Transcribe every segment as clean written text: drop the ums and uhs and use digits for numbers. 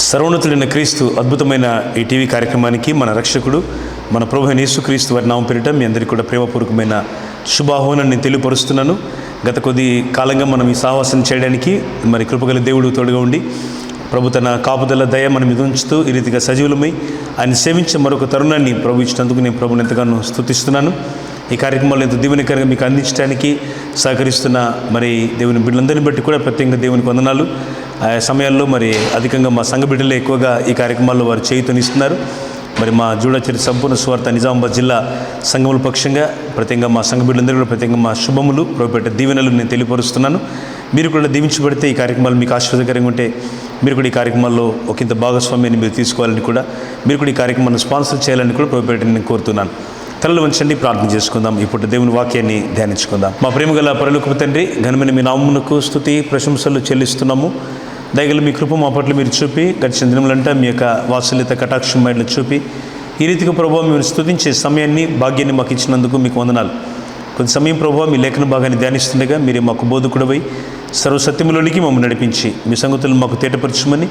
సర్వోన్నతుడైన క్రీస్తు అద్భుతమైన ఈ టీవీ కార్యక్రమానికి మన రక్షకుడు మన ప్రభు యేసుక్రీస్తు వారి నామం పేరిట మీ అందరికీ కూడా ప్రేమపూర్వకమైన శుభాహ్వానాన్ని నేను తెలియపరుస్తున్నాను. గత కొద్ది కాలంగా మనం ఈ సాహసం చేయడానికి మరి కృపగల దేవుడు తోడుగా ఉండి ప్రభు తన కాపుదల దయ మనం మీద ఉంచుతూ ఈ రీతిగా సజీవులమై ఆయన సేవించే మరొక తరుణాన్ని ప్రభు ఇచ్చినందుకు నేను ప్రభుని ఎంతగానో స్తుతిస్తున్నాను. ఈ కార్యక్రమాలు ఎంతో దీవెనకరంగా మీకు అందించడానికి సహకరిస్తున్న మరి దేవుని బిడ్డలందరినీ బట్టి కూడా ప్రత్యేకంగా దేవునికి వందనాలు. ఆయా సమయాల్లో మరి అధికంగా మా సంఘ బిడ్డలే ఎక్కువగా ఈ కార్యక్రమాల్లో వారు చేయుతనిస్తున్నారు. మరి మా జూడచరి సంపూర్ణ స్వార్థ నిజామాబాద్ జిల్లా సంఘముల పక్షంగా ప్రత్యేకంగా మా సంఘ బిడ్డలందరూ కూడా ప్రత్యేకంగా మా శుభములు ప్రభుపేట దీవెనలు నేను తెలియపరుస్తున్నాను. మీరు కూడా దీవించబడితే ఈ కార్యక్రమాలు మీకు ఆశీర్వాదకరంగా ఉంటే మీరు కూడా ఈ కార్యక్రమాల్లో ఒకంత భాగస్వామ్యాన్ని మీరు తీసుకోవాలని కూడా మీరు కూడా ఈ కార్యక్రమాన్ని స్పాన్సర్ చేయాలని కూడా ప్రభుపేట నేను కోరుతున్నాను. తలలు వంచండి, ప్రార్థన చేసుకుందాం. ఇప్పుడు దేవుని వాక్యాన్ని ధ్యానించుకుందాం. మా ప్రేమ గల పరలోకపు తండ్రి, ఘనమైన మీ నామమునకు స్తుతి ప్రశంసలు చెల్లిస్తున్నాము. దయగల మీ కృప మా పట్ల మీరు చూపి గడిచిన దినములంతా మీ యొక్క వాత్సల్యత కటాక్షం మైళ్ళు చూపి ఈ రీతిగా ప్రభావం మీరు స్తుతించే సమయాన్ని భాగ్యాన్ని మాకు ఇచ్చినందుకు మీకు వందనాలు. కొంత సమయం ప్రభావం మీ లేఖన భాగాన్ని ధ్యానిస్తుండగా మీరే మాకు బోధకుడవై సర్వసత్యములోనికి మమ్మల్ని నడిపించి మీ సంగతులు మాకు తేటపరచమని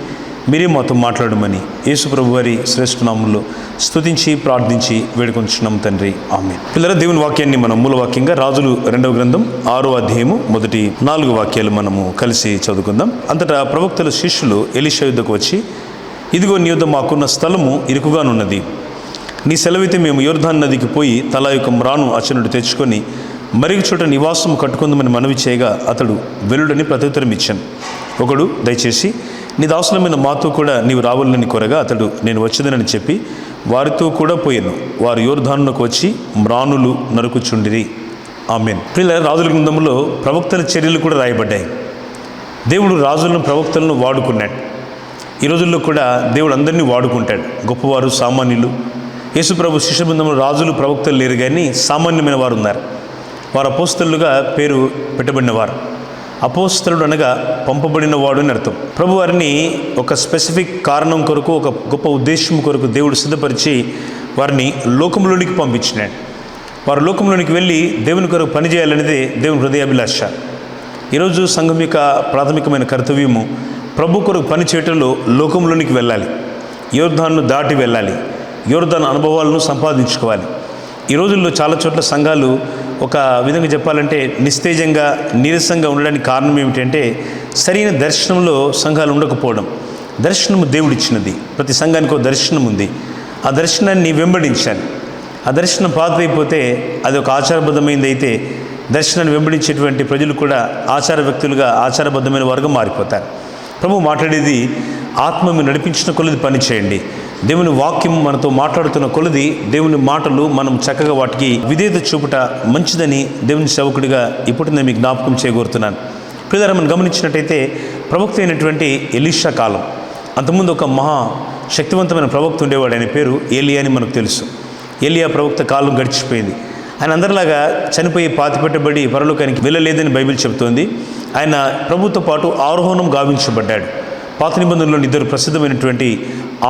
మీరే మాతో మాట్లాడమని యేసు ప్రభు వారి శ్రేష్ఠ నామంలో స్తుతించి ప్రార్థించి వేడుకొంచున్నాం తండ్రి, ఆమేన్. పిల్లల దేవుని వాక్యాన్ని మనం మూలవాక్యంగా రాజులు 2వ గ్రంథం 6వ అధ్యాయము మొదటి 4 వాక్యాలు మనము కలిసి చదువుకుందాం. అంతటా ప్రవక్తల శిష్యులు ఎలీషా యుద్ధకు వచ్చి, ఇదిగో నీ యుద్ధ మాకున్న స్థలము ఇరుకుగానున్నది. నీ సెలవితే మేము యోర్దాను నదికి పోయి తలా యొక్క మ్రాను అచనుడు తెచ్చుకొని మరిగి చోట నివాసం కట్టుకుందామని మనవి చేయగా అతడు వెలుడని ప్రత్యుత్తరం ఇచ్చాను. ఒకడు, దయచేసి నీ దాసులమైన మాతో కూడా నీవు రావాలని కోరగా అతడు, నేను వచ్చేదనని చెప్పి వారితో కూడా పోయాను. వారు యోర్దానునకు వచ్చి మ్రానులు నరుకుచుండిరి. ఆమేన్. పిల్లల రాజుల గ్రంథంలో ప్రవక్తల చర్యలు కూడా రాయబడ్డాయి. దేవుడు రాజులను ప్రవక్తలను వాడుకున్నాడు. ఈ రోజుల్లో కూడా దేవుడు అందరినీ వాడుకుంటాడు. గొప్పవారు, సామాన్యులు. యేసుప్రభు శిష్య బృందంలో రాజులు ప్రవక్తలు లేరు, కానీ సామాన్యమైన వారు ఉన్నారు. వారు అపోస్తలుగా పేరు పెట్టబడినవారు. అపోస్తలుడు అనగా పంపబడిన వాడు అని అర్థం. ప్రభు వారిని ఒక స్పెసిఫిక్ కారణం కొరకు, ఒక గొప్ప ఉద్దేశం కొరకు దేవుడు సిద్ధపరిచి వారిని లోకంలోనికి పంపించినాడు. వారు లోకంలోనికి వెళ్ళి దేవుని కొరకు పనిచేయాలనేదే దేవుని హృదయాభిలాష. ఈరోజు సంఘం యొక్క ప్రాథమికమైన కర్తవ్యము ప్రభు కొరకు పని చేయటంలో లోకంలోనికి వెళ్ళాలి, యోర్దాను దాటి వెళ్ళాలి, యోర్దాను అనుభవాలను సంపాదించుకోవాలి. ఈ రోజుల్లో చాలా చోట్ల సంఘాలు ఒక విధంగా చెప్పాలంటే నిస్తేజంగా, నీరసంగా ఉండడానికి కారణం ఏమిటంటే సరైన దర్శనంలో సంఘాలు ఉండకపోవడం. దర్శనము దేవుడిచ్చినది. ప్రతి సంఘానికి ఒక దర్శనం ఉంది. ఆ దర్శనాన్ని వెంబడించాలి. ఆ దర్శనం పాతైపోతే అది ఒక ఆచారబద్ధమైనది అయితే దర్శనాన్ని వెంబడించేటువంటి ప్రజలు కూడా ఆచార వ్యక్తులుగా, ఆచారబద్ధమైన వారుగా మారిపోతారు. ప్రభు మాట్లాడేది, ఆత్మ మీరు నడిపించిన కొలది పని చేయండి. దేవుని వాక్యం మనతో మాట్లాడుతున్న కొలది దేవుని మాటలు మనం చక్కగా వాటికి విధేయత చూపుట మంచిదని దేవుని సేవకుడిగా ఇప్పుడు నేను మీకు జ్ఞాపకం చేయగోరుతున్నాను. ప్రియులారా, మనం గమనించినట్టయితే ప్రవక్త అయినటువంటి ఎలీషా కాలం, అంతకుముందు ఒక మహా శక్తివంతమైన ప్రవక్త ఉండేవాడు. ఆయన పేరు ఏలియా అని మనకు తెలుసు. ఏలియా ప్రవక్త కాలం గడిచిపోయింది. ఆయన అందరిలాగా చనిపోయి పాతిపెట్టబడి పరలోకానికి వెళ్ళలేదని బైబిల్ చెబుతోంది. ఆయన ప్రభుతో పాటు ఆరోహణం గావించబడ్డాడు. పాత నిబంధనలో 2 ప్రసిద్ధమైనటువంటి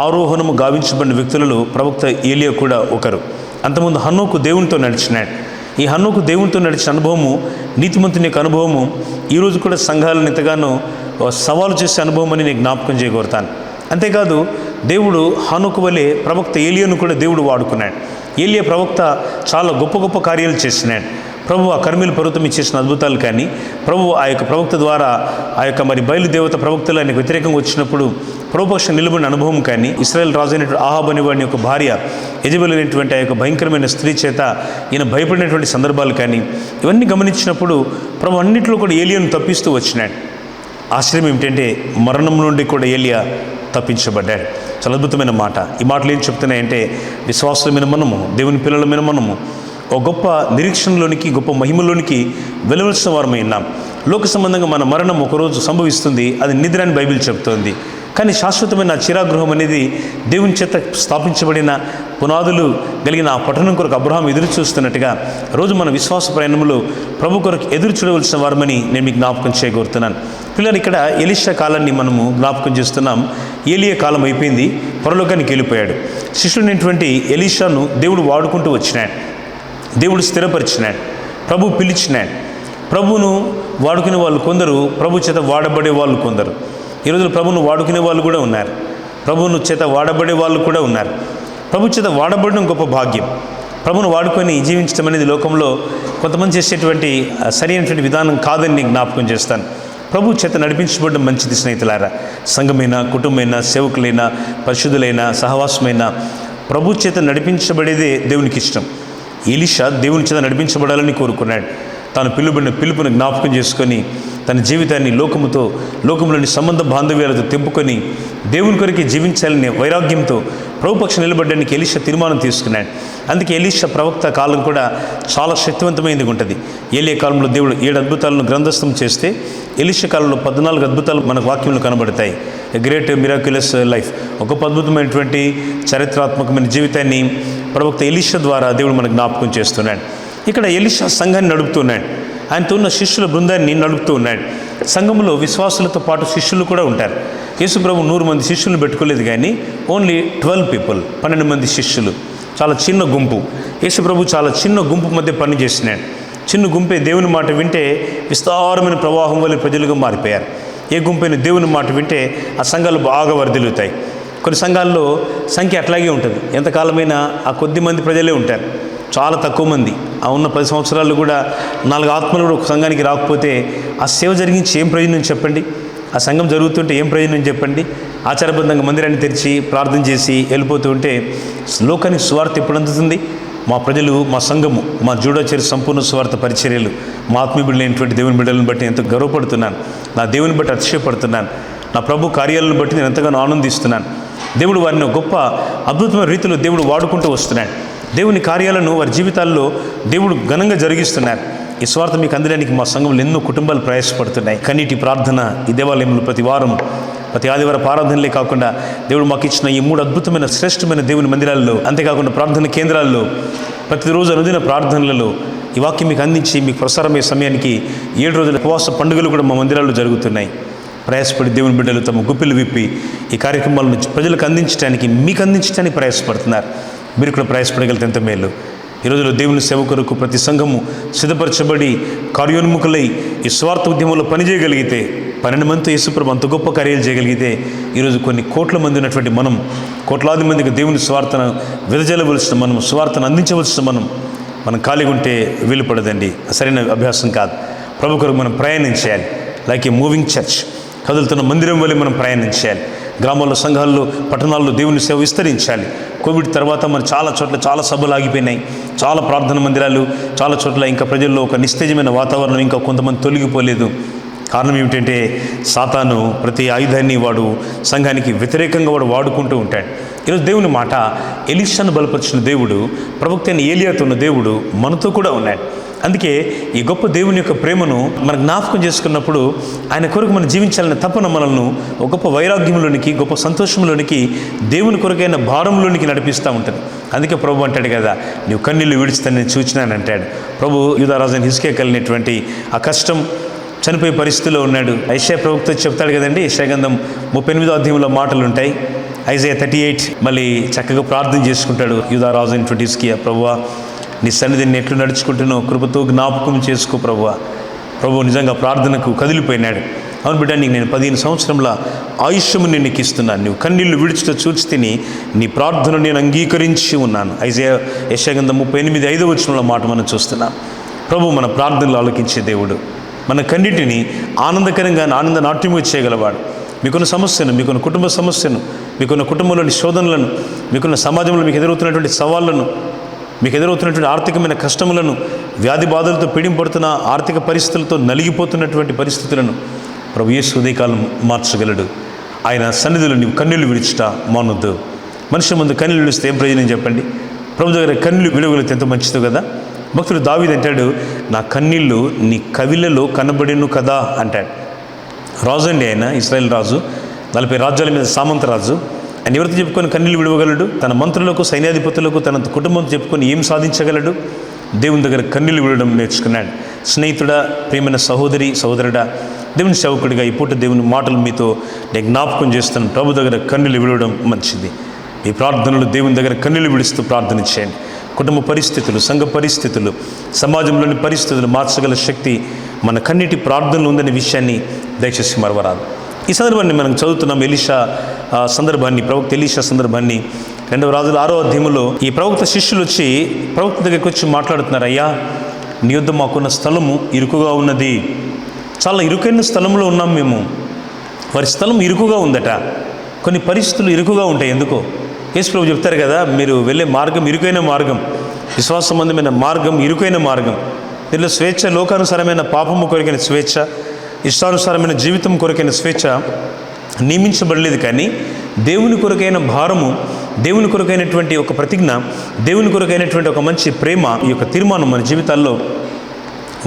ఆరోహణము గావించబడిన వ్యక్తులలో ప్రవక్త ఏలియా కూడా ఒకరు. అంతకుముందు హన్నోకు దేవునితో నడిచినాడు. ఈ హన్నోకు దేవునితో నడిచిన అనుభవము, నీతిమంతుని యొక్క అనుభవము ఈరోజు కూడా సంఘాలను ఎంతగానో సవాలు చేసే అనుభవం అని నేను జ్ఞాపకం చేయగోరుతాను. అంతేకాదు, దేవుడు హన్నోకు వలె ప్రవక్త ఏలియాను కూడా దేవుడు వాడుకున్నాడు. ఏలియా ప్రవక్త చాలా గొప్ప గొప్ప కార్యాలు చేసినాడు. ప్రభు ఆ కర్మేలు పర్వతం చేసిన అద్భుతాలు కానీ, ప్రభు ఆ యొక్క ప్రవక్త ద్వారా ఆ యొక్క మరి బయలుదేవత ప్రవక్తలు ఆయనకు వ్యతిరేకంగా వచ్చినప్పుడు ప్రభుపక్షం నిలబడిన అనుభవం కానీ, ఇశ్రాయేల్ రాజు అయినటువంటి ఆహాబు అనేవాడిని యొక్క భార్య యెజెబెల్ అనేటువంటి ఆ యొక్క భయంకరమైన స్త్రీ చేత ఈయన భయపడినటువంటి సందర్భాలు కానీ, ఇవన్నీ గమనించినప్పుడు ప్రభు అన్నింటిలో కూడా ఏలియాను తప్పిస్తూ వచ్చినాడు. ఆశ్చర్యం ఏమిటంటే మరణం నుండి కూడా ఏలియా తప్పించబడ్డాడు. చాలా అద్భుతమైన మాట. ఈ మాటలు ఏం చెప్తున్నాయంటే, విశ్వాసమైన మనము, దేవుని పిల్లలమైన మనము ఒక గొప్ప నిరీక్షణలోనికి, గొప్ప మహిమలోనికి వెళ్ళవలసిన వారమై ఉన్నాం. లోక సంబంధంగా మన మరణం ఒకరోజు సంభవిస్తుంది. అది నిద్ర అని బైబిల్ చెప్తోంది. కానీ శాశ్వతమైన చిరాగృహం అనేది దేవుని చేత స్థాపించబడిన పునాదులు కలిగిన ఆ పట్టణం కొరకు అబ్రహాం ఎదురు చూస్తున్నట్టుగా రోజు మన విశ్వాస ప్రయాణంలో ప్రభు కొరకు ఎదురు చూడవలసిన వారమని నేను మీకు జ్ఞాపకం చేయగోరుతున్నాను. పిల్లలు, ఇక్కడ ఎలీషా కాలాన్ని మనము జ్ఞాపకం చేస్తున్నాం. ఏలియా కాలం అయిపోయింది, పరలోకానికి వెళ్ళిపోయాడు. శిష్యుడైనటువంటి ఎలీషాను దేవుడు వాడుకుంటూ వచ్చినాడు. దేవుడు స్థిరపరిచినాడు. ప్రభు పిలిచినాడు. ప్రభువును వాడుకునే వాళ్ళు కొందరు, ప్రభు చేత వాడబడే వాళ్ళు కొందరు. ఈరోజు ప్రభువును వాడుకునే వాళ్ళు కూడా ఉన్నారు. ప్రభువును చేత వాడబడే వాళ్ళు కూడా ఉన్నారు. ప్రభు చేత వాడబడడం గొప్ప భాగ్యం. ప్రభువును వాడుకొని జీవించడం అనేది లోకంలో కొంతమంది చేసేటువంటి సరైనటువంటి విధానం కాదని నేను జ్ఞాపకం చేస్తాను. ప్రభు చేత నడిపించబడడం మంచిది స్నేహితులారా. సంఘమైన, కుటుంబమైనా, సేవకులైనా, పరిశుద్ధులైన, సహవాసమైన ప్రభు చేత నడిపించబడేదే దేవునికి ఇష్టం. ఎలీషా దేవుని చేత నడిపించబడాలని కోరుకున్నాడు. తాను పిలువబడిన పిలుపుని జ్ఞాపకం చేసుకొని తన జీవితాన్ని లోకంలోని సంబంధ బాంధవ్యాలతో తెంపుకొని దేవుని కొరికి జీవించాలనే వైరాగ్యంతో ప్రభుపక్షం నిలబడడానికి ఎలీషా తీర్మానం తీసుకున్నాడు. అందుకే ఎలీషా ప్రవక్త కాలం కూడా చాలా శక్తివంతమైనది ఉంటుంది. ఏలియా కాలంలో దేవుడు 7 అద్భుతాలను గ్రంథస్థం చేస్తే ఎలీషా కాలంలో 14 అద్భుతాలు మనకు వాక్యంలో కనబడతాయి. గ్రేట్ మిరాక్యులస్ లైఫ్, ఒక అద్భుతమైనటువంటి చరిత్రాత్మకమైన జీవితాన్ని ప్రవక్త ఎలీషా ద్వారా దేవుడు మనకు జ్ఞాపకం చేస్తున్నాడు. ఇక్కడ ఎలీషా సంఘాన్ని నడుపుతున్నాడు. ఆయనతో ఉన్న శిష్యుల బృందాన్ని నడుపుతూ ఉన్నాడు. సంఘంలో విశ్వాసులతో పాటు శిష్యులు కూడా ఉంటారు. యేసుప్రభు 100 మంది శిష్యులను పెట్టుకోలేదు, కానీ ఓన్లీ 12 పీపుల్, 12 మంది శిష్యులు. చాలా చిన్న గుంపు. యేసుప్రభు చాలా చిన్న గుంపు మధ్య పని చేసినాడు. చిన్న గుంపే దేవుని మాట వింటే విస్తారమైన ప్రవాహం వల్ల ప్రజలుగా మారిపోయారు. ఏ గుంపైన దేవుని మాట వింటే ఆ సంఘాలు బాగా వర్ధిల్లుతాయి. కొన్ని సంఘాల్లో సంఖ్య అట్లాగే ఉంటుంది. ఎంతకాలమైనా ఆ కొద్ది మంది ప్రజలే ఉంటారు, చాలా తక్కువ మంది. ఆ ఉన్న 10 సంవత్సరాలు కూడా 4 ఆత్మలు కూడా ఒక సంఘానికి రాకపోతే ఆ సేవ జరిగించి ఏం ప్రయోజనం చెప్పండి? ఆ సంఘం జరుగుతుంటే ఏం ప్రయోజనం చెప్పండి? ఆచారబద్ధంగా మందిరాన్ని తెరిచి ప్రార్థన చేసి వెళ్ళిపోతూ ఉంటే లోకానికి సువార్త ఎప్పుడు అందుతుంది? మా ప్రజలు, మా సంఘము, మా జూడాచేరి సంపూర్ణ సువార్త పరిచర్యలు, మా ఆత్మీయులైనటువంటి దేవుని బిడ్డలను బట్టి ఎంతో గర్వపడుతున్నాను. నా దేవుని బట్టి అతిశయపడుతున్నాను. నా ప్రభు కార్యాలను బట్టి నేను ఎంతగానో ఆనందిస్తున్నాను. దేవుడు వారిని గొప్ప అద్భుతమైన రీతిలో దేవుడు వాడుకుంటూ వస్తున్నాడు. దేవుని కార్యాలను వారి జీవితాల్లో దేవుడు ఘనంగా జరిగిస్తున్నారు. ఈ స్వార్థ మీకు అందడానికి మా సంఘంలో ఎన్నో కుటుంబాలు ప్రయాసపడుతున్నాయి. కన్నీటి ప్రార్థన ఈ దేవాలయంలో ప్రతి వారం, ప్రతి ఆదివారం ప్రార్థనలే కాకుండా దేవుడు మాకు ఇచ్చిన ఈ 3 అద్భుతమైన శ్రేష్టమైన దేవుని మందిరాల్లో, అంతేకాకుండా ప్రార్థన కేంద్రాల్లో, ప్రతిరోజు అనుదిన ప్రార్థనలలో ఈ వాక్యం మీకు అందించి మీకు ప్రసారమయ్యే సమయానికి 7 రోజుల ఉపవాస పండుగలు కూడా మా మందిరాల్లో జరుగుతున్నాయి. ప్రయాసపడి దేవుని బిడ్డలు తమ గుప్పిలు విప్పి ఈ కార్యక్రమాలను ప్రజలకు అందించడానికి, మీకు అందించడానికి ప్రయాసపడుతున్నారు. మీరు కూడా ప్రయాసపడగలిగితే ఎంత మేలు. ఈ రోజులో దేవుని సేవ కొరకు ప్రతి సంఘము సిద్ధపరచబడి కార్యోన్ముఖులై ఈ స్వార్థ ఉద్యమంలో పనిచేయగలిగితే, 12 మందితో యేసుప్రభు అంత గొప్ప కార్యాలు చేయగలిగితే, ఈరోజు కొన్ని కోట్ల మంది ఉన్నటువంటి మనం, కోట్లాది మందికి దేవుని స్వార్థను వెదజల్లవలసిన మనం, స్వార్థను అందించవలసిన మనం ఖాళీగా ఉంటే వీలు పడదండి. సరైన అభ్యాసం కాదు. ప్రభు కొరకు మనం ప్రయాణం చేయాలి. లైక్ ఏ మూవింగ్ చర్చ్, కదులుతున్న మందిరం వల్ల మనం ప్రయాణం చేయాలి. గ్రామాల్లో, సంఘాల్లో, పట్టణాల్లో దేవుని సేవ విస్తరించాలి. కోవిడ్ తర్వాత మరి చాలా చోట్ల చాలా సభలు ఆగిపోయినాయి. చాలా ప్రార్థన మందిరాలు, చాలా చోట్ల ఇంకా ప్రజల్లో ఒక నిస్తేజమైన వాతావరణం ఇంకా కొంతమంది తొలగిపోలేదు. కారణం ఏమిటంటే సాతాను ప్రతి ఆయుధాన్ని వాడు సంఘానికి వ్యతిరేకంగా వాడుకుంటూ ఉంటాడు. ఈరోజు దేవుని మాట, ఎలీషాను బలపరిచిన దేవుడు, ప్రవక్త అయిన ఏలియాతో ఉన్న దేవుడు మనతో కూడా ఉన్నాడు. అందుకే ఈ గొప్ప దేవుని యొక్క ప్రేమను మనం జ్ఞాపకం చేసుకున్నప్పుడు ఆయన కొరకు మనం జీవించాలనే తపన మనల్ని ఒక గొప్ప వైరాగ్యంలోనికి, గొప్ప సంతోషంలోనికి, దేవుని కొరకైన భారంలోనికి నడిపిస్తూ ఉంటుంది. అందుకే ప్రభు అంటాడు కదా, నీవు కన్నీళ్ళు విడిచితే నేను చూచినాను అంటాడు. ప్రభు యూదారాజుని హిజ్కియా కలిగినటువంటి ఆ కష్టం, చనిపోయే పరిస్థితిలో ఉన్నాడు. యెషయా ప్రవక్త చెప్తాడు కదండి, యెషయా గ్రంథం 38వ అధ్యాయంలో మాటలు ఉంటాయి. ఐజయా 38 మళ్ళీ చక్కగా ప్రార్థన చేసుకుంటాడు యూదారాజు అయినటువంటి హిజ్కియా, ప్రభువా నీ సన్నిధిని ఎట్లు నడుచుకుంటున్నావు, కృపతో జ్ఞాపకం చేసుకో ప్రభువా. ప్రభు నిజంగా ప్రార్థనకు కదిలిపోయినాడు. అవును బిడ్డ, నీకు నేను 15 సంవత్సరంల ఆయుష్యము నేను నీకు ఇస్తున్నాను. నువ్వు కన్నీళ్ళు విడిచితో చూచి తిని నీ ప్రార్థనను నేను అంగీకరించి ఉన్నాను. యెషయా గ్రంథం 38:5 వచనంలో మాట మనం చూస్తున్నాం. ప్రభు మన ప్రార్థనలు ఆలకించే దేవుడు. మన కన్నిటిని ఆనందకరంగా ఆనంద నాట్యము చేయగలవాడు. మీకున్న సమస్యను, మీకున్న కుటుంబ సమస్యను, మీకున్న కుటుంబంలోని శోధనలను, మీకున్న సమాజంలో మీకు ఎదురవుతున్నటువంటి సవాళ్లను, మీకు ఎదురవుతున్నటువంటి ఆర్థికమైన కష్టములను, వ్యాధి బాధలతో పీడింపడుతున్న ఆర్థిక పరిస్థితులతో నలిగిపోతున్నటువంటి పరిస్థితులను ప్రభు యేసు ఉదయకాలం మార్చగలడు. ఆయన సన్నిధిలో నీవు కన్నీళ్లు విడిచుట మానొద్దు. మనిషి ముందు కన్నీళ్ళు విడిస్తే ఏం ప్రయోజనం చెప్పండి? ప్రభు దగ్గర కన్నీళ్ళు విడవగలిగితే ఎంత మంచిదో కదా. భక్తుడు దావీదు అంటాడు, నా కన్నీళ్ళు నీ కవిలలో కనబడిను కదా అంటాడు. రాజు అండి ఆయన, ఇశ్రాయేల్ రాజు, 40 రాజ్యాల మీద సామంత రాజు. ఆయన ఎవరితో చెప్పుకొని కన్నీళ్ళు విడవగలడు? తన మంత్రులకు, సైన్యాధిపతులకు, తన కుటుంబంతో చెప్పుకొని ఏం సాధించగలడు? దేవుని దగ్గర కన్నీళ్ళు విడవడం నేర్చుకున్నాడు. స్నేహితుడా, ప్రియమైన సహోదరి, సహోదరుడా, దేవుని సేవకుడిగా ఈ పూట దేవుని మాటలు మీతో నేను జ్ఞాపకం చేస్తున్నాను. ప్రభు దగ్గర కన్నీళ్ళు విడవడం మంచిది. ఈ ప్రార్థనలు దేవుని దగ్గర కన్నీళ్ళు విడుస్తూ ప్రార్థన చేయండి. కుటుంబ పరిస్థితులు, సంఘ పరిస్థితులు, సమాజంలోని పరిస్థితులు మార్చగల శక్తి మన కన్నీటి ప్రార్థనలు ఉందనే విషయాన్ని దయచేసి మరవరాదు. ఈ సందర్భాన్ని మనం చదువుతున్నాం. ఎలీషా సందర్భాన్ని, ప్రవక్త ఎలీషా సందర్భాన్ని 2 రాజుల 6వ అధ్యాయంలో ఈ ప్రవక్త శిష్యులు వచ్చి ప్రవక్త దగ్గరికి వచ్చి మాట్లాడుతున్నారు. అయ్యా, నీ యొద్ద మాకున్న స్థలము ఇరుకుగా ఉన్నది, చాలా ఇరుకైన స్థలంలో ఉన్నాం మేము. వారి స్థలం ఇరుకుగా ఉందట. కొన్ని పరిస్థితులు ఇరుకుగా ఉంటాయి. ఎందుకో యేసు ప్రభు చెప్తారు కదా, మీరు వెళ్ళే మార్గం ఇరుకైన మార్గం, విశ్వాస సంబంధమైన మార్గం ఇరుకైన మార్గం. దీనిలో స్వేచ్ఛ, లోకానుసారమైన పాపము కొరకైన స్వేచ్ఛ, ఇష్టానుసారమైన జీవితం కొరకైన స్వేచ్ఛ నియమించబడలేదు. కానీ దేవుని కొరకైన భారము, దేవుని కొరకైనటువంటి ఒక ప్రతిజ్ఞ, దేవుని కొరకైనటువంటి ఒక మంచి ప్రేమ, ఈ యొక్క తీర్మానం మన జీవితాల్లో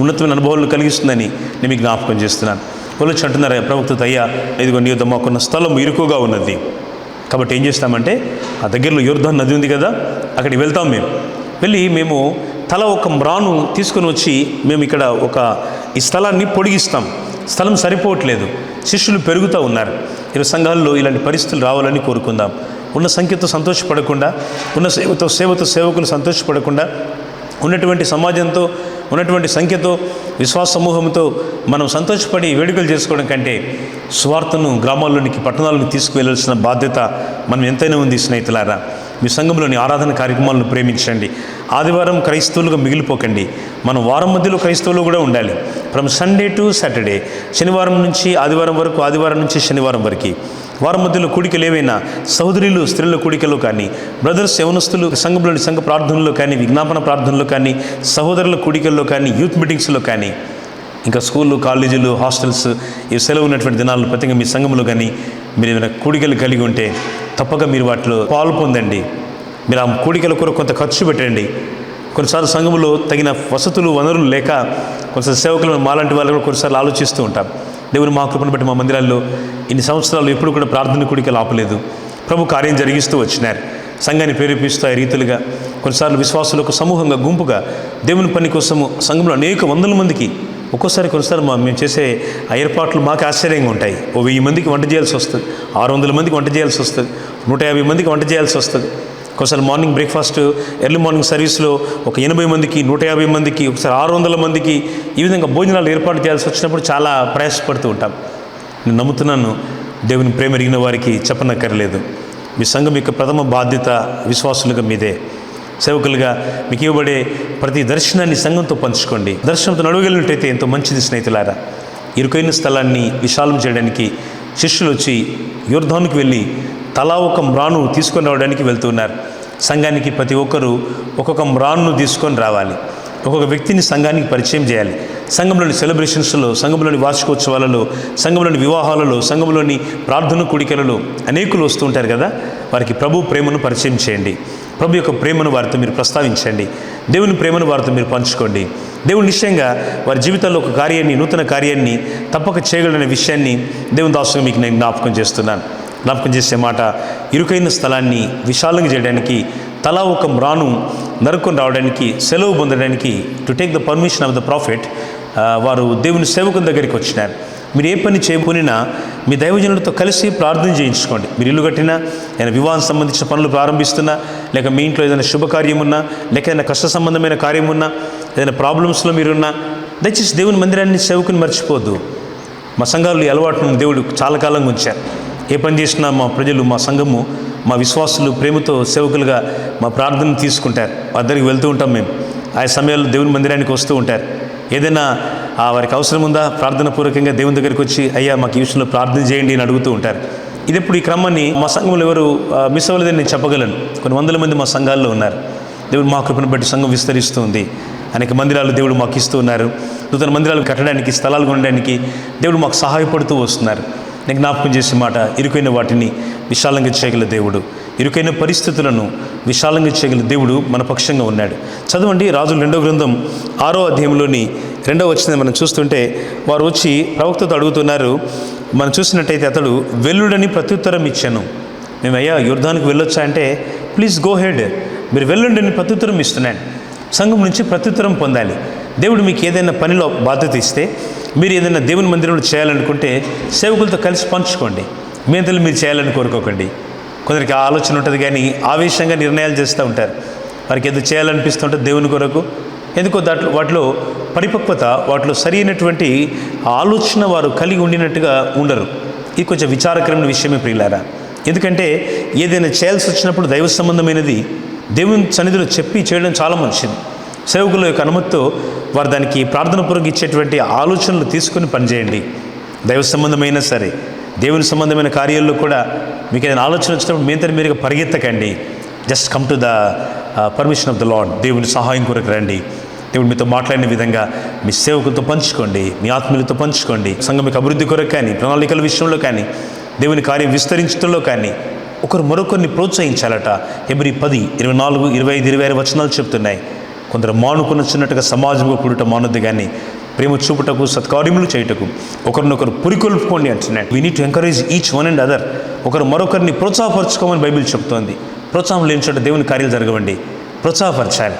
ఉన్నతమైన అనుభవాలను కలిగిస్తుందని నేను మీకు జ్ఞాపకం చేస్తున్నాను. వాళ్ళు అంటున్నారు ప్రవక్తతో, అయ్యా ఇదిగో నీ యొద్ద మాకున్న స్థలం ఇరుకుగా ఉన్నది. కాబట్టి ఏం చేస్తామంటే ఆ దగ్గరలో యోర్దాను నది ఉంది కదా, అక్కడికి వెళ్తాం. మేము తల ఒక మ్రాను తీసుకొని వచ్చి మేము ఇక్కడ ఈ స్థలాన్ని పొడిగిస్తాం. స్థలం సరిపోవట్లేదు, శిష్యులు పెరుగుతూ ఉన్నారు. ఈరోజు సంఘాల్లో ఇలాంటి పరిస్థితులు రావాలని కోరుకుందాం. ఉన్న సంఖ్యతో సంతోషపడకుండా, ఉన్న సేవతో సేవకులు సంతోషపడకుండా, ఉన్నటువంటి సమాజంతో, ఉన్నటువంటి సంఖ్యతో, విశ్వాస సమూహంతో మనం సంతోషపడి వేడుకలు చేసుకోవడం కంటే సువార్తను గ్రామాల్లోనికి, పట్టణాలను తీసుకువెళ్లాల్సిన బాధ్యత మనం ఎంతైనా ఉంది. స్నేహితులారా, మీ సంఘంలోని ఆరాధన కార్యక్రమాలను ప్రేమించండి. ఆదివారం క్రైస్తవులుగా మిగిలిపోకండి. మనం వారం మధ్యలో క్రైస్తవులు కూడా ఉండాలి. ఫ్రమ్ సండే టు సాటర్డే, శనివారం నుంచి ఆదివారం వరకు, ఆదివారం నుంచి శనివారం వరకు వారం మధ్యలో కూడికలు ఏవైనా సహోదరులు స్త్రీల కూడికలో కానీ, బ్రదర్స్ యవనస్తులు సంఘంలోని సంఘ ప్రార్థనలో కానీ, విజ్ఞాపన ప్రార్థనలో కానీ, సహోదరుల కూడికల్లో కానీ, యూత్ మీటింగ్స్లో కానీ, ఇంకా స్కూళ్ళు, కాలేజీలు, హాస్టల్స్ ఈ సెలవు ఉన్నటువంటి దినాల్లో ప్రత్యేకంగా మీ సంఘంలో కానీ మీరు ఏమైనా కూడికలు కలిగి ఉంటే తప్పక మీరు వాటిలో పాలు పొందండి. మీరు ఆ కూడికల కొరకు కొంత ఖర్చు పెట్టండి. కొన్నిసార్లు సంఘంలో తగిన వసతులు, వనరులు లేక కొన్నిసార్లు సేవకులు మాలాంటి వాళ్ళు కూడా కొన్నిసార్లు ఆలోచిస్తూ ఉంటాం. దేవుని మా కృపను బట్టి మా మందిరాల్లో ఇన్ని సంవత్సరాలు ఎప్పుడు కూడా ప్రార్థన కూడికలు ఆపలేదు. ప్రభు కార్యం జరిగిస్తూ వచ్చినారు. సంఘాన్ని ప్రేరేపిస్తూ ఆ రీతులుగా కొన్నిసార్లు విశ్వాసులకు సమూహంగా, గుంపుగా దేవుని పని కోసము సంఘంలో అనేక వందల మందికి కొన్నిసారి మేము చేసే ఆ ఏర్పాట్లు మాకు ఆశ్చర్యంగా ఉంటాయి. 1000 మందికి వంట చేయాల్సి వస్తుంది, 600 మందికి వంట చేయాల్సి వస్తుంది, 150 మందికి వంట చేయాల్సి వస్తుంది. ఒకసారి మార్నింగ్ బ్రేక్ఫాస్ట్, ఎర్లీ మార్నింగ్ సర్వీస్లో 80 మందికి, 150 మందికి, ఒకసారి 600 మందికి ఈ విధంగా భోజనాలు ఏర్పాటు చేయాల్సి వచ్చినప్పుడు చాలా ప్రయాసపడుతూ ఉంటాం. నేను నమ్ముతున్నాను, దేవుని ప్రేమ ఎరిగిన వారికి చెప్పనక్కర్లేదు. మీ సంఘం యొక్క ప్రథమ బాధ్యత విశ్వాసులుగా మీదే. సేవకులుగా మీకు ఇవ్వబడే ప్రతి దర్శనాన్ని సంఘంతో పంచుకోండి. దర్శనంతో నడవగలిగినట్టయితే ఎంతో మంచిది. స్నేహితులారా, ఇరుకైన స్థలాన్ని విశాలం చేయడానికి శిష్యులు వచ్చి యోర్దానుకు వెళ్ళి తలా ఒక మ్రాను తీసుకొని రావడానికి వెళ్తున్నారు. సంఘానికి ప్రతి ఒక్కరూ ఒక్కొక్క మ్రాన్ను తీసుకొని రావాలి. ఒక్కొక్క వ్యక్తిని సంఘానికి పరిచయం చేయాలి. సంఘంలోని సెలబ్రేషన్స్లో, సంఘంలోని వార్షికోత్సవాలలో, సంఘంలోని వివాహాలలో, సంఘంలోని ప్రార్థన కూడికలలో అనేకులు వస్తూ ఉంటారు కదా, వారికి ప్రభు ప్రేమను పరిచయం చేయండి. ప్రభు యొక్క ప్రేమను వారితో మీరు ప్రస్తావించండి. దేవుని ప్రేమను వారితో మీరు పంచుకోండి. దేవుని నిశ్చయంగా వారి జీవితాల్లో ఒక కార్యాన్ని, నూతన కార్యాన్ని తప్పక చేయగలనే విషయాన్ని దేవుని దాసుగా మీకు నేను జ్ఞాపకం చేస్తున్నాను. జ్ఞాపకం చేసే మాట, ఇరుకైన స్థలాన్ని విశాలంగా చేయడానికి, తలా ఒక మ్రాను నరుకొని రావడానికి, సెలవు పొందడానికి, to take the permission of the profit, వారు దేవుని సేవకుని దగ్గరికి వచ్చినారు. మీరు ఏ పని చేయబోనినా మీ దైవజనులతో కలిసి ప్రార్థన చేయించుకోండి. మీరు ఇల్లు కట్టినా, ఏదైనా వివాహం సంబంధించిన పనులు ప్రారంభిస్తున్నా, లేక మీ ఇంట్లో ఏదైనా శుభకార్యం ఉన్నా, లేక ఏదైనా కష్ట సంబంధమైన కార్యం ఉన్నా, ఏదైనా ప్రాబ్లమ్స్లో మీరున్నా, దయచేసి దేవుని మందిరాన్ని సేవకుని మర్చిపోవద్దు. మా సంఘాలు ఈ అలవాటును దేవుడు చాలా కాలంగా ఉంచారు. ఏ పని చేసినా మా ప్రజలు, మా సంఘము, మా విశ్వాసులు ప్రేమతో సేవకులుగా మా ప్రార్థనను తీసుకుంటారు. వారి దగ్గరికి వెళ్తూ ఉంటాం. మేము ఆ సమయాల్లో దేవుని మందిరానికి వస్తూ ఉంటారు. ఏదైనా వారికి అవసరం ఉందా, ప్రార్థన పూర్వకంగా దేవుని దగ్గరికి వచ్చి, అయ్యా మాకు ఈ విషయంలో ప్రార్థన చేయండి అని అడుగుతూ ఉంటారు. ఇది ఎప్పుడు ఈ క్రమాన్ని మా సంఘంలో ఎవరు మిస్ అవ్వలేదని నేను చెప్పగలను. కొన్ని వందల మంది మా సంఘాల్లో ఉన్నారు. దేవుడు మా కృపను బట్టి సంఘం విస్తరిస్తూ ఉంది. అనేక మందిరాలు దేవుడు మాకు ఇస్తూ ఉన్నారు. నూతన మందిరాలు కట్టడానికి, స్థలాలు కొనడానికి దేవుడు మాకు సహాయపడుతూ వస్తున్నారు. నేను జ్ఞాపకం చేసే మాట, ఇరుకైన వాటిని విశాలంగా చేయగల దేవుడు, ఇరుకైన పరిస్థితులను విశాలంగా చేయగల దేవుడు మన పక్షంగా ఉన్నాడు. చదవండి, రాజుల 2వ గ్రంథం 6వ అధ్యాయంలోని 2వ వచనం మనం చూస్తుంటే, వారు వచ్చి ప్రవక్తతో అడుగుతున్నారు. మనం చూసినట్టయితే అతడు వెల్లుడని ప్రత్యుత్తరం ఇచ్చాను. మేము అయ్యా యోర్దానుకు వెళ్ళొచ్చా అంటే, ప్లీజ్ గో హెడ్, మీరు వెళ్ళండి అని ప్రత్యుత్తరం ఇస్తున్నాను. సంఘం నుంచి ప్రత్యుత్తరం పొందాలి. దేవుడు మీకు ఏదైనా పనిలో బాధ్యత ఇస్తే, మీరు ఏదైనా దేవుని మందిరంలో చేయాలనుకుంటే సేవకులతో కలిసి పంచుకోండి. మీ అంతలో మీరు చేయాలని కోరుకోకండి. కొందరికి ఆలోచన ఉంటుంది, కానీ ఆవేశంగా నిర్ణయాలు చేస్తూ ఉంటారు. వారికి ఏదో చేయాలనిపిస్తుంటే దేవుని కొరకు, ఎందుకో వాటిలో పరిపక్వత, వాటిలో సరైనటువంటి ఆలోచన వారు కలిగి ఉండినట్టుగా ఉండరు. ఇది కొంచెం విచారకరమైన విషయమే ప్రియులారా. ఎందుకంటే ఏదైనా చేయాల్సి వచ్చినప్పుడు దైవ సంబంధమైనది దేవుని సన్నిధిలో చెప్పి చేయడం చాలా మంచిది. సేవకుల యొక్క అనుమతితో వారు దానికి ప్రార్థనాపూర్వకంగా ఇచ్చేటువంటి ఆలోచనలు తీసుకొని పనిచేయండి. దైవ సంబంధమైనా సరే, దేవుని సంబంధమైన కార్యాల్లో కూడా మీకు ఏదైనా ఆలోచన వచ్చినప్పుడు మీతో మీరుగా పరిగెత్తకండి. Just come to the permission of the lord. దేవుని సహాయం కొరకు రండి. దేవుడు మీతో మాట్లాడిన విధంగా మీ సేవకులతో పంచుకోండి, మీ ఆత్మీయులతో పంచుకోండి. సంఘం యొక్క అభివృద్ధి కొరకు కానీ, ప్రణాళికల విషయంలో కానీ, దేవుని కార్యం విస్తరించడంలో కానీ ఒకరు మరొకరిని ప్రోత్సహించాలట. హెబ్రీ 10, 24, 25, 26 వచనాలు చెప్తున్నాయి. కొందరు మానుకొనొచ్చినట్టుగా సమాజంలో కూడటం మానొద్దు, కానీ ప్రేమ చూపుటకు, సత్కార్యములు చేయుటకు ఒకరినొకరు పురికొల్పుకోండి అంటున్నాడు. We need to encourage each one and other. ఒకరు మరొకరిని ప్రోత్సాహపరచుకోమని బైబిల్ చెప్తోంది. ప్రోత్సాహం లేని చోట దేవుని కార్యాలు జరగవండి. ప్రోత్సాహపరచాలి,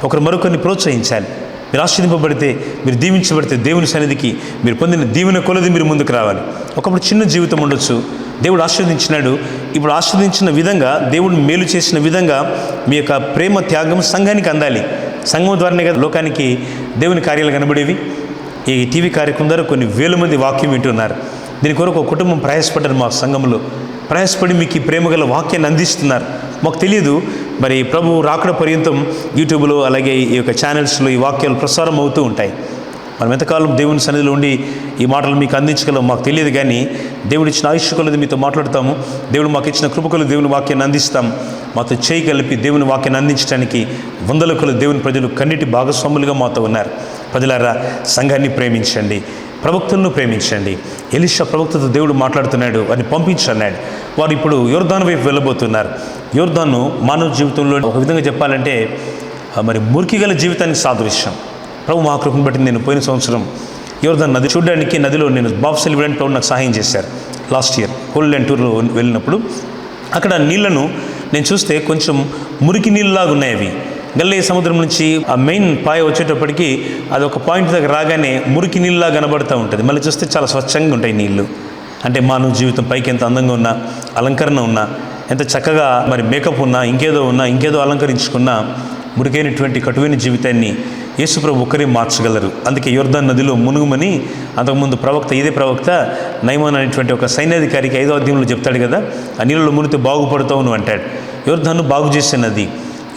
ఒకరు మరొకరిని ప్రోత్సహించాలి. మీరు ఆశీర్వదింపబడితే, మీరు దీవించబడితే దేవుని సన్నిధికి మీరు పొందిన దీవెన కొలది మీరు ముందుకు రావాలి. ఒకప్పుడు చిన్న జీవితం ఉండొచ్చు, దేవుడు ఆశీర్వదించినాడు. ఇప్పుడు ఆశీర్వదించిన విధంగా, దేవుడు మేలు చేసిన విధంగా మీ యొక్క ప్రేమ త్యాగం సంఘానికి అందాలి. సంఘం ద్వారానే కదా లోకానికి దేవుని కార్యాలు కనబడేవి. ఈ టీవీ కార్యక్రమం ద్వారా కొన్ని వేల మంది వాక్యం వింటున్నారు. దీని కొరకు ఒక కుటుంబం ప్రయాసపడ్డారు. మా సంఘంలో ప్రయాసపడి మీకు ఈ ప్రేమ గల వాక్యాన్ని అందిస్తున్నారు. మాకు తెలియదు, మరి ప్రభు రాకడ పర్యంతం యూట్యూబ్లో అలాగే ఈ యొక్క ఛానల్స్లో ఈ వాక్యాలు ప్రసారం అవుతూ ఉంటాయి. మనం ఎంతకాలం దేవుని సన్నిధిలో ఉండి ఈ మాటలు మీకు అందించగలం మాకు తెలియదు, కానీ దేవుడు ఇచ్చిన ఆయుష్ కొలది మీతో మాట్లాడతాము. దేవుడు మాకు ఇచ్చిన కృపకులు దేవుని వాక్యాన్ని అందిస్తాం. మాతో చేయి కలిపి దేవుని వాక్యాన్ని అందించడానికి వందల కొలది దేవుని ప్రజలు కన్నిటి భాగస్వాములుగా మాతో ఉన్నారు. ప్రజలారా, సంఘాన్ని ప్రేమించండి, ప్రవక్తలను ప్రేమించండి. ఎలీషా ప్రవక్తతో దేవుడు మాట్లాడుతున్నాడు, వారిని పంపించన్నాడు. వారు ఇప్పుడు యోర్దాను వైపు వెళ్ళబోతున్నారు. యోర్దాను మానవ జీవితంలో ఒక విధంగా చెప్పాలంటే మరి మురికి గల జీవితానికి సాదృశ్యం. ప్రభు మా కృపను బట్టి నేను పోయిన సంవత్సరం యోర్దాను నది చూడడానికి, నదిలో నేను బాప్సెల్ ఇవ్వడానికి ప్రభు నాకు సహాయం చేశారు. లాస్ట్ ఇయర్ హోల్ ల్యాండ్ టూర్లో వెళ్ళినప్పుడు అక్కడ నీళ్లను నేను చూస్తే కొంచెం మురికి నీళ్ళలాగా ఉన్నాయి. అవి గల్లే సముద్రం నుంచి ఆ మెయిన్ పాయ వచ్చేటప్పటికి అది ఒక పాయింట్ దగ్గర రాగానే మురికి నీళ్ళలా కనబడుతూ ఉంటుంది. మళ్ళీ చూస్తే చాలా స్వచ్ఛంగా ఉంటాయి నీళ్ళు. అంటే మానవ జీవితం పైకి ఎంత అందంగా ఉన్నా, అలంకరణ ఉన్నా, ఎంత చక్కగా మరి మేకప్ ఉన్నా, ఇంకేదో అలంకరించుకున్నా, మురికైనటువంటి కటువైన జీవితాన్ని యేసుప్రభు ఒక్కరే మార్చగలరు. అందుకే యోర్దాను నదిలో మునుగుమని అంతకుముందు ఇదే ప్రవక్త నయమాన్ అనేటువంటి ఒక సైన్యాధికారికి 5వ అధ్యాయంలో చెప్తాడు కదా, ఆ నీళ్ళలో మునిగితే బాగుపడతావు అంటాడు. యోర్దాను బాగు చేసే నది.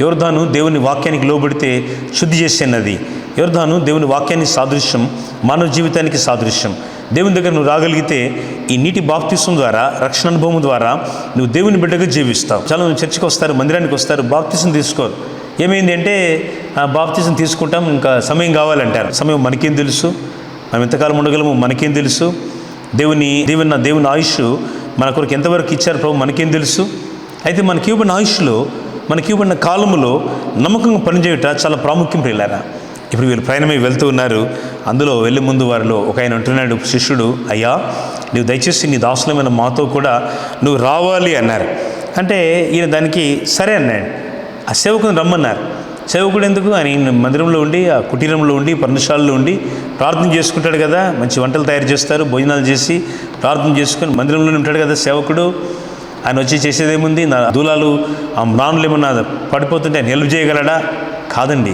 యోర్దాను దేవుని వాక్యానికి లోబడితే శుద్ధి చేసే నది. యోర్దాను దేవుని వాక్యానికి సాదృశ్యం, మానవ జీవితానికి సాదృశ్యం. దేవుని దగ్గర నువ్వు రాగలిగితే ఈ నీటి బాప్తిసం ద్వారా, రక్షణ అనుభవం ద్వారా నువ్వు దేవుని బిడ్డగా జీవిస్తావు. చాలా మంది చర్చికి వస్తారు, మందిరానికి వస్తారు, బాప్తిసం తీసుకోరు. ఏమైంది అంటే బాప్తిసం తీసుకుంటాం, ఇంకా సమయం కావాలంటారు. సమయం మనకేం తెలుసు, మనం ఎంతకాలం ఉండగలము మనకేం తెలుసు. దేవుని ఆయుష్ మన కొరకు ఎంతవరకు ఇచ్చారు ప్రభు మనకేం తెలుసు. అయితే మనకి ఇవ్వబడిన ఆయుష్లో, మనకి ఇవ్వబడిన కాలంలో నమ్మకంగా పనిచేయట చాలా ప్రాముఖ్యం ప్రియులారా. ఇప్పుడు వీళ్ళు ప్రయాణమై వెళ్తూ ఉన్నారు. అందులో వెళ్ళే ముందు వారిలో ఒక ఆయన అంటున్నాడు, శిష్యుడు, అయ్యా నువ్వు దయచేసి నీ దాసులమైన మాతో కూడా నువ్వు రావాలి అన్నారు. అంటే ఈయన దానికి సరే అన్నాడు. ఆ సేవకుని రమ్మన్నారు. సేవకుడు ఎందుకు, ఆయన మందిరంలో ఉండి, ఆ కుటీరంలో ఉండి, పర్ణశాలలో ఉండి ప్రార్థన చేసుకుంటాడు కదా, మంచి వంటలు తయారు చేస్తారు, భోజనాలు చేసి ప్రార్థన చేసుకొని మందిరంలోనే ఉంటాడు కదా సేవకుడు. ఆయన వచ్చి చేసేదేముంది, నా దూలాలు ఆ మ్రానులు ఏమన్నా పడిపోతుంటే ఆయన హెల్ప్ చేయగలడా? కాదండి.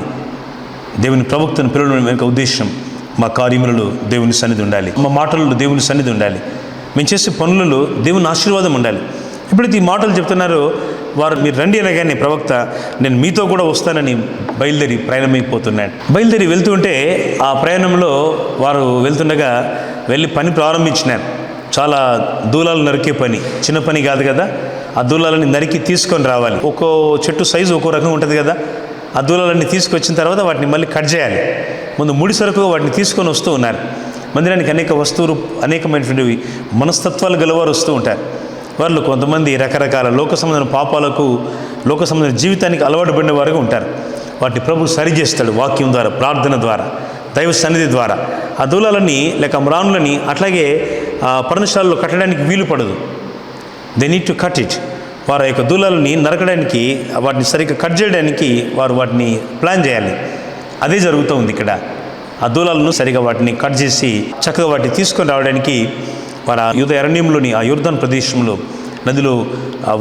దేవుని ప్రవక్తను పిలవడం వెనుక ఉద్దేశం, మా కార్యములలో దేవుని సన్నిధి ఉండాలి, మా మాటలలో దేవుని సన్నిధి ఉండాలి, మేము చేసే పనులలో దేవుని ఆశీర్వాదం ఉండాలి. ఎప్పుడైతే ఈ మాటలు చెప్తున్నారో వారు, మీరు రండి అనగానే ప్రవక్త నేను మీతో కూడా వస్తానని బయలుదేరి ప్రయాణమైపోతున్నాడు. బయలుదేరి వెళ్తుంటే ఆ ప్రయాణంలో వారు వెళ్తుండగా వెళ్ళి పని ప్రారంభించినారు. చాలా దూలాలు నరికే పని, చిన్న పని కాదు కదా. ఆ దూలాలని నరికి తీసుకొని రావాలి. ఒక్కో చెట్టు సైజు ఒక్కో రకంగా ఉంటుంది కదా. ఆ దూలాలన్నీ తీసుకొచ్చిన తర్వాత వాటిని మళ్ళీ కట్ చేయాలి. ముందు ముడి సరుకుగా వాటిని తీసుకొని వస్తూ ఉన్నారు. మందిరానికి అనేక వస్తువులు, అనేకమైనటువంటివి మనస్తత్వాలు గలవారు వస్తూ ఉంటారు. వాళ్ళు కొంతమంది రకరకాల లోక సంబంధమైన పాపాలకు, లోక సంబంధమైన జీవితానికి అలవాటు పడిన వారుగా ఉంటారు. వాటిని ప్రభు సరిచేస్తాడు వాక్యం ద్వారా, ప్రార్థన ద్వారా, దైవ సన్నిధి ద్వారా. ఆ దూలాలని లేక మ్రానులని అట్లాగే పర్ణశాలలో కట్టడానికి వీలు పడదు. They need to cut it. వారి యొక్క దూలాలని నరకడానికి, వాటిని సరిగ్గా కట్ చేయడానికి వారు వాటిని ప్లాన్ చేయాలి. అదే జరుగుతూ ఉంది ఇక్కడ. ఆ దూలాలను సరిగా వాటిని కట్ చేసి చక్కగా వాటిని తీసుకొని రావడానికి వారు ఆ యూద అరణ్యంలోని ఆ యోర్దాను ప్రదేశంలో నదిలో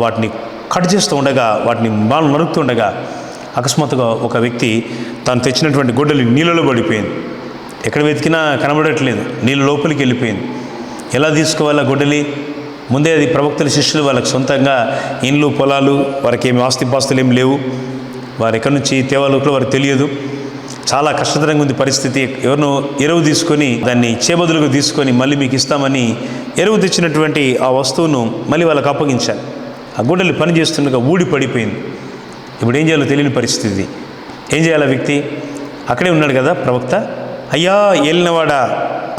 వాటిని కట్ చేస్తూ ఉండగా, వాటిని బాలు నరుకుతుండగా అకస్మాత్తుగా ఒక వ్యక్తి తాను తెచ్చినటువంటి గొడ్డలి నీళ్ళలో పడిపోయింది. ఎక్కడ వెతికినా కనబడట్లేదు, నీళ్ళ లోపలికి వెళ్ళిపోయింది. ఎలా తీసుకోవాలా గొడ్డలి? ముందే అది ప్రవక్తల శిష్యులు వాళ్ళకి సొంతంగా ఇండ్లు పొలాలు, వారికి ఏమి ఆస్తిపాస్తులు ఏమి లేవు, వారు ఎక్కడి నుంచి తేవాలో కూడా వారికి తెలియదు. చాలా కష్టతరంగా ఉంది పరిస్థితి. ఎవరినో ఎరువు తీసుకొని దాన్ని చేబదులుగా తీసుకొని మళ్ళీ మీకు ఇస్తామని ఎరువు తెచ్చినటువంటి ఆ వస్తువును మళ్ళీ వాళ్ళకి అప్పగించారు. ఆ గుడ్డలు పని చేస్తుండగా ఊడి పడిపోయింది. ఇప్పుడు ఏం చేయాలో తెలియని పరిస్థితి. ఏం చేయాలి? ఆ వ్యక్తి అక్కడే ఉన్నాడు కదా ప్రవక్త. అయ్యా ఏలినవాడా,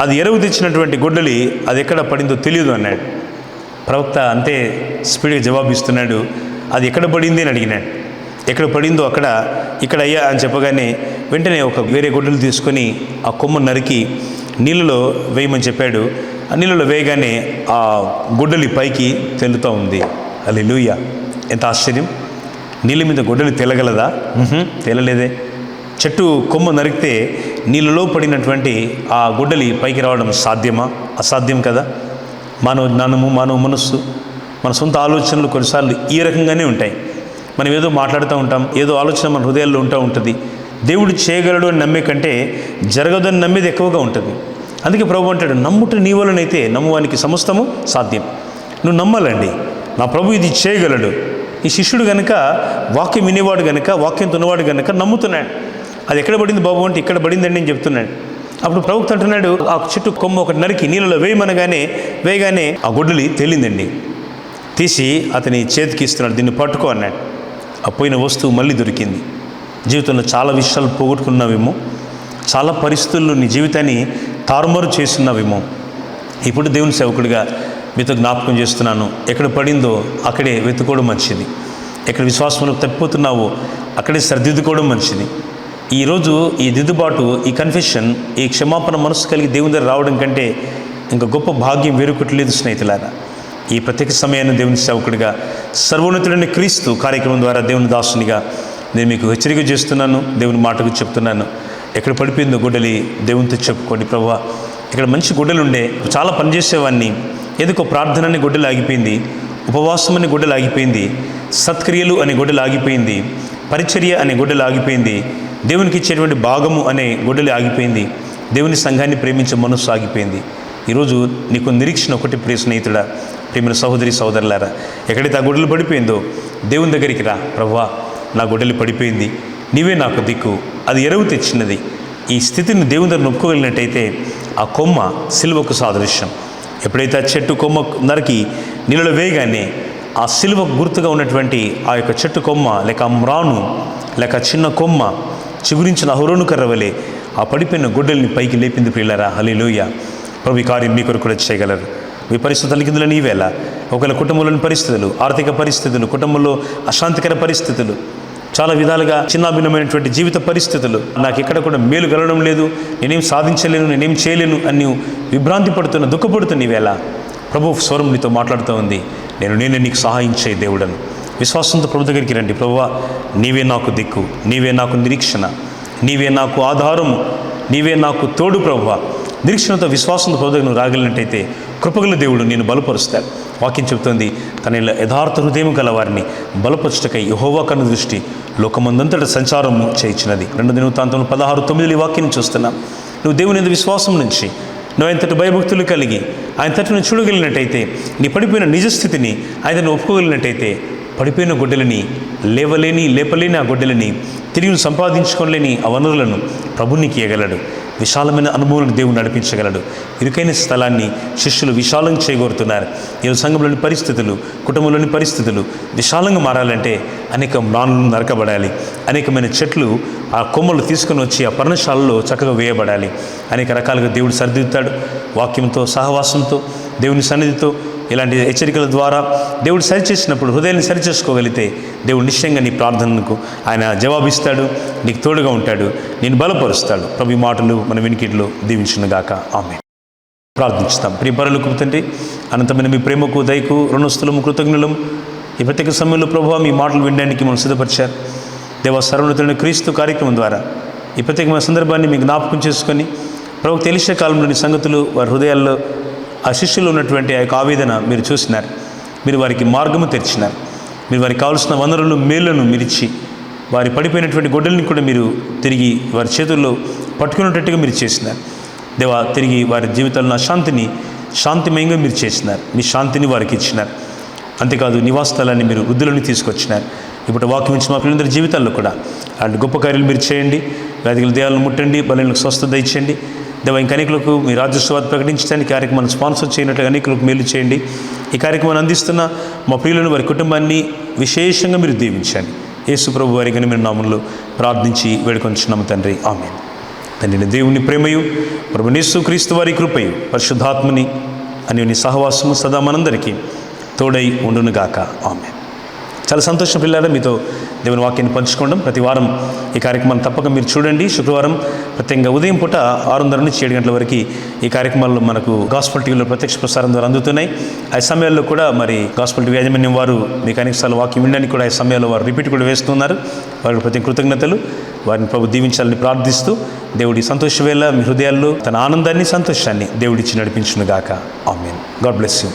అది ఎరువు తెచ్చినటువంటి గుడ్డలి అది ఎక్కడ పడిందో తెలియదు అన్నాడు. ప్రవక్త అంతే స్పీడ్గా జవాబు ఇస్తున్నాడు. అది ఎక్కడ పడింది అని అడిగినాడు. ఎక్కడ పడిందో అక్కడ, ఇక్కడ అయ్యా అని చెప్పగానే వెంటనే ఒక వేరే గుడ్డలు తీసుకొని ఆ కొమ్మ నరికి నీళ్ళలో వేయమని చెప్పాడు. ఆ నీళ్ళలో వేయగానే ఆ గుడ్డలి పైకి తేలుతూ ఉంది. హల్లెలూయా! ఎంత ఆశ్చర్యం! నీళ్ళ మీద గుడ్డలి తేలగలదా? తేలలేదే. చెట్టు కొమ్మ నరికితే నీళ్ళలో పడినటువంటి ఆ గుడ్డలి పైకి రావడం సాధ్యమా? అసాధ్యం కదా. మానవ జ్ఞానము, మానవ మనస్సు, మన సొంత ఆలోచనలు కొన్నిసార్లు ఈ రకంగానే ఉంటాయి. మనం ఏదో మాట్లాడుతూ ఉంటాం, ఏదో ఆలోచన మన హృదయాల్లో ఉంటుంది. దేవుడు చేయగలడు అని నమ్మే కంటే జరగదు అని నమ్మేది ఎక్కువగా ఉంటుంది. అందుకే ప్రభు అంటాడు, నమ్ముట నీ వలనైతే నమ్మువానికి సమస్తము సాధ్యం. నువ్వు నమ్మాలండి, నా ప్రభు ఇది చేయగలడు. ఈ శిష్యుడు కనుక వాక్యం వినేవాడు కనుక, వాక్యం తున్నవాడు కనుక నమ్ముతున్నాడు. అది ఎక్కడ పడింది బాబు అంటే ఇక్కడ పడిందండి నేను చెప్తున్నాడు. అప్పుడు ప్రవక్త అంటున్నాడు, ఆ చెట్టు కొమ్మ ఒకటి నరికి నీళ్ళలో వేయగానే ఆ గుడ్డలి తేలిందండి. తీసి అతని చేతికి ఇస్తున్నాడు, దీన్ని పట్టుకో అన్నాడు. ఆ పోయిన వస్తువు మళ్ళీ దొరికింది. జీవితంలో చాలా విషయాలు పోగొట్టుకున్నావేమో, చాలా పరిస్థితుల్లో నీ జీవితాన్ని తారుమారు చేస్తున్నావేమో. ఇప్పుడు దేవుని సేవకుడిగా మీతో జ్ఞాపకం చేస్తున్నాను, ఎక్కడ పడిందో అక్కడే వెతుకోవడం మంచిది. ఎక్కడ విశ్వాసంలో తప్పిపోతున్నావో అక్కడే సరిదిద్దుకోవడం మంచిది. ఈరోజు ఈ దిద్దుబాటు, ఈ కన్ఫెషన్, ఈ క్షమాపణ మనసు కలిగి దేవుని దగ్గర రావడం కంటే ఇంకా గొప్ప భాగ్యం వేరొకటి లేదు స్నేహితులారా. ఈ ప్రత్యేక సమయాన్ని దేవుని సేవకుడిగా, సర్వోన్నతుడైన క్రీస్తు కార్యక్రమం ద్వారా దేవుని దాసునిగా నేను మీకు హెచ్చరిక చేస్తున్నాను, దేవుని మాటకు చెప్తున్నాను. ఎక్కడ పడిపోయిందో గుడ్డలి దేవునితో చెప్పుకోండి. ప్రభువా, ఇక్కడ మంచి గుడ్డలు ఉండే, చాలా పనిచేసేవాడిని, ఏదో ప్రార్థన అనే గుడ్డలు ఆగిపోయింది, ఉపవాసం అనే గుడ్డలు ఆగిపోయింది, సత్క్రియలు అనే గుడ్డలు ఆగిపోయింది, పరిచర్య అనే గుడ్డలు ఆగిపోయింది, దేవునికి ఇచ్చేటువంటి భాగము అనే గుడ్డలు ఆగిపోయింది, దేవుని సంఘాన్ని ప్రేమించే మనస్సు ఆగిపోయింది. ఈరోజు నీకు నిరీక్షణ ఒకటి, ప్రియ స్నేహితుడా, ప్రియమైన సహోదరి సహోదరులారా, ఎక్కడైతే ఆ గుడ్డలు పడిపోయిందో దేవుని దగ్గరికి రా. ప్రభువా, నా గుడ్డలు పడిపోయింది, నీవే నాకు దిక్కు, అది ఎరువు తెచ్చినది. ఈ స్థితిని దేవుని దగ్గర నొప్పుకోగలిగినట్టయితే ఆ కొమ్మ సిలువకు సాదృశ్యం. ఎప్పుడైతే ఆ చెట్టు కొమ్మ నరికి నీళ్ళలో వేయగానే ఆ సిలువకు గుర్తుగా ఉన్నటువంటి ఆ యొక్క చెట్టు కొమ్మ లేక మ్రాను లేక చిన్న కొమ్మ చిగురించిన అహరోను కర్రవలే ఆ పడిపోయిన గుడ్డల్ని పైకి లేపింది. ప్రియులారా, హల్లెలూయా! ప్రభు ఈ కార్యం మీ కొరకు కూడా చేయగలరు. మీ పరిస్థితుల కిందలో నీవేళ ఒకవేళ కుటుంబంలోని పరిస్థితులు, ఆర్థిక పరిస్థితులు, కుటుంబంలో అశాంతికర పరిస్థితులు, చాలా విధాలుగా చిన్నాభిన్నమైనటువంటి జీవిత పరిస్థితులు, నాకు ఎక్కడ కూడా మేలు కలగడం లేదు, నేనేం సాధించలేను, నేనేం చేయలేను అని విభ్రాంతి పడుతున్న, దుఃఖపడుతున్న ఈవేళ ప్రభు స్వరం నీతో మాట్లాడుతూ ఉంది. నేనే నీకు సహాయం చేయ దేవుడను. విశ్వాసంతో ప్రభు దగ్గరికి రండి. ప్రభువా, నీవే నాకు దిక్కు, నీవే నాకు నిరీక్షణ, నీవే నాకు ఆధారము, నీవే నాకు తోడు. ప్రభువా, నిరీక్షణతో విశ్వాసంతో ప్రభు దగ్గర నువ్వు రాగలిగినట్టయితే కృపగల దేవుడు నేను బలపరుస్తాడు. వాక్యం చెబుతోంది, తన యథార్థ హృదయం గల వారిని బలపరచుటకై యెహోవా కన్ను దృష్టి లోకమందంతటా సంచారము చేయించినది. 2 దినవృత్తాంతం 16:9 ఈ వాక్యాన్ని చూస్తున్నాం. నువ్వు దేవుని యందు విశ్వాసం నుంచి, నువ్వు ఆయన తట్టు భయభక్తులు కలిగి ఆయన తట్టును చూడగలిగినట్టయితే, నీ పడిపోయిన నిజస్థితిని ఆయనను ఒప్పుకోగలిగినట్టయితే, పడిపోయిన గుడ్డలని లేపలేని ఆ గుడ్డలని తిరిగి సంపాదించుకోలేని ఆ వనరులను ప్రభు నీకు ఇయ్యగలడు. విశాలమైన అనుభవాలను దేవుడు నడిపించగలడు. ఇరుకైన స్థలాన్ని శిష్యులు విశాలం చేయగోరుతున్నారు. ఈరోజు సంఘంలోని పరిస్థితులు, కుటుంబంలోని పరిస్థితులు విశాలంగా మారాలంటే అనేక మ్రానులు నరకబడాలి, అనేకమైన చెట్లు ఆ కొమ్మలు తీసుకొని వచ్చి ఆ పర్ణశాలలో చక్కగా వేయబడాలి. అనేక రకాలుగా దేవుడు సరిదిద్దుతాడు. వాక్యంతో, సహవాసంతో, దేవుని సన్నిధితో, ఇలాంటి హెచ్చరికల ద్వారా దేవుడు సరిచేసినప్పుడు, హృదయాన్ని సరిచేసుకోగలిగితే దేవుడు నిశ్చయంగా నీ ప్రార్థనకు ఆయన జవాబిస్తాడు, నీకు తోడుగా ఉంటాడు, నేను బలపరుస్తాడు. ప్రభు ఈ మాటలు మన వినికిడిలో దీవించునుగాక. ఆమేన్. ప్రార్థిస్తాం. ప్రియ పరలోకపు తండ్రి, అనంతమైన మీ ప్రేమకు, దయకు రుణస్థులము, కృతజ్ఞులము. ఈ ప్రత్యేక సమయంలో ప్రభువా, మీ మాటలు వినడానికి మనం సిద్ధపరిచారు. దేవ సర్వోన్నతుడైన క్రీస్తు కార్యక్రమం ద్వారా ఈ ప్రత్యేకమైన సందర్భాన్ని మీకు జ్ఞాపకం చేసుకొని, ప్రభు తెలిసే కాలంలోని సంగతులు వారి హృదయాల్లో, ఆ శిష్యులు ఉన్నటువంటి ఆ యొక్క ఆవేదన మీరు చూసినారు. మీరు వారికి మార్గము తెరిచినారు. మీరు వారికి కావాల్సిన వనరులు, మేళ్లను మీరిచ్చి, వారి పడిపోయినటువంటి గొడ్డల్ని కూడా మీరు తిరిగి వారి చేతుల్లో పట్టుకునేటట్టుగా మీరు చేసినారు. దేవా, తిరిగి వారి జీవితాల్లో అశాంతిని శాంతిమయంగా మీరు చేసినారు. మీ శాంతిని వారికి ఇచ్చినారు. అంతేకాదు నివాస స్థలాన్ని మీరు వృద్ధులను తీసుకొచ్చినారు. ఇప్పుడు వాక్యం ఇచ్చిన మా పిల్లలందరి జీవితాల్లో కూడా అలాంటి గొప్ప కార్యాలు మీరు చేయండి. వ్యాధిగల దేహాలను ముట్టండి, బలహీనలకు స్వస్థత ఇచ్చండి. దేవ ఇంక అనేకులకు మీ రాజ్య సువార్త ప్రకటించడానికి కార్యక్రమాన్ని స్పాన్సర్ చేయనట్లుగా అనేకులకు మేలు చేయండి. ఈ కార్యక్రమాన్ని అందిస్తున్న మా ప్రియులను, వారి కుటుంబాన్ని విశేషంగా మీరు దీవించండి. యేసు ప్రభు వారి ఘనమైన నామములో ప్రార్థించి వేడుకొంచున్నాము తండ్రి, ఆమేన్. తండ్రి దేవుని ప్రేమయు, ప్రభు యేసు క్రీస్తు వారి కృపయు, పరిశుద్ధాత్మని అన్యోన్య సహవాసము సదా మనందరికీ తోడై ఉండునుగాక, ఆమేన్. చాలా సంతోషం పిల్లారా మీతో దేవుని వాక్యాన్ని పంచుకోవడం. ప్రతి వారం ఈ కార్యక్రమాన్ని తప్పక మీరు చూడండి. శుక్రవారం ప్రత్యేకంగా ఉదయం పూట 6:30 నుంచి 7 గంటల వరకు ఈ కార్యక్రమాల్లో మనకు గాస్పల్ టీవీలో ప్రత్యక్ష ప్రసారం ద్వారా అందుతున్నాయి. ఆ సమయాల్లో కూడా మరి గాస్పల్ టీవీ యాజమాన్యం వారు మీకు అనేకసార్లు వాక్యం వినడానికి కూడా ఆ సమయాల్లో వారు రిపీట్ కూడా వేస్తున్నారు. వారికి ప్రతి కృతజ్ఞతలు. వారిని ప్రభు దీవించాలని ప్రార్థిస్తూ దేవుడి సంతోష వేళ మీ హృదయాల్లో తన ఆనందాన్ని, సంతోషాన్ని దేవుడిచ్చి నడిపించునుగాక, ఆమేన్. God bless you.